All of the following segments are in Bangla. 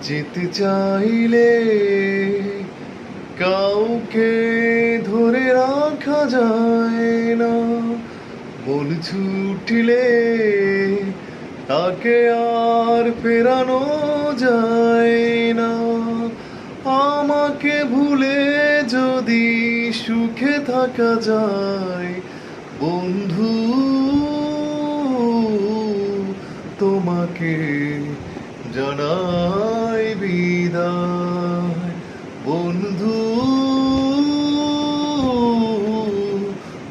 যেতে চাইলে কাউকে ধরে রাখা যায় না, মন ছুটিলে তাকে আর ফেরানো যায় না। আমাকে ভুলে যদি সুখে থাকা যায় বন্ধু, তোমাকে জানাই বিদায়। বন্ধু,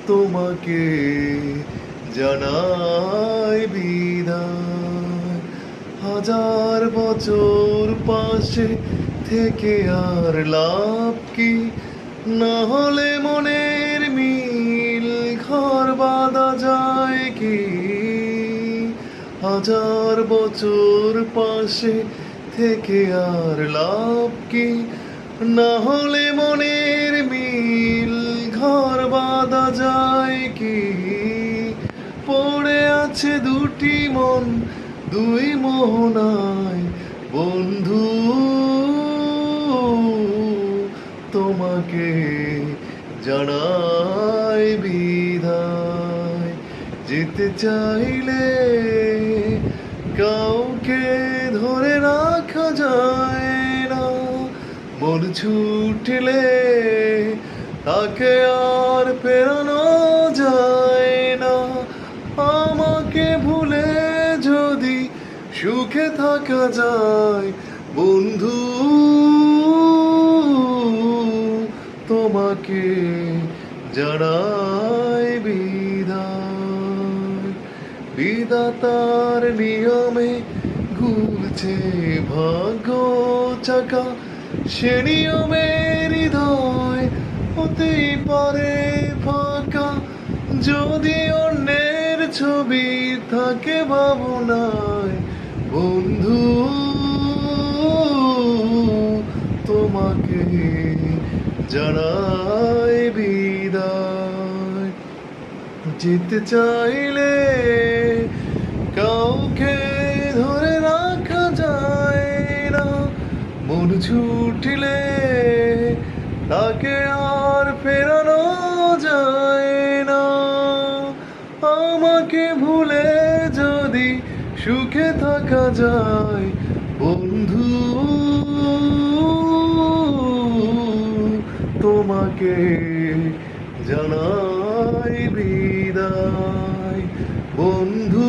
তোমাকে জানাই বিদায়। হাজার বছর পাশে থেকে আর লাভ কি, না হলে মনের মিল ঘর বাঁধা যায় কি? হাজার বছর পাশে থেকে আর লাভ কি, না হলে মনের মিল ঘর বাঁধা যায় কি? পড়ে আছে দুটি মন দুই মোহনায় বন্ধু, তোমাকে জানাই বিদায়। যেতে চাইলে কাউকে ধরে রাখা যায় না, মন ছুটলে তাকে আর ফেরানো যায় না। আমাকে ভুলে যদি সুখে থাকা যায় বন্ধু, তোমাকে জানাই বিদায়। বিধাতার নিয়মে ঘুরছে ভাগ্য চাকা, সে নিয়মের হৃদয় হতেই পারে ফাঁকা। যদি অন্যের ছবি থাকে ভাবনায় বন্ধু, তোমাকে জানাই বিদায়। যেতে চাইলে কাউকে ধরে রাখা যায় না, মন ছুটিলে তাকে আর ফেরানো যায় না। আমাকে ভুলে যদি সুখে থাকা যায় বন্ধু, তোমাকে জানাই বিদায়। বন্ধু,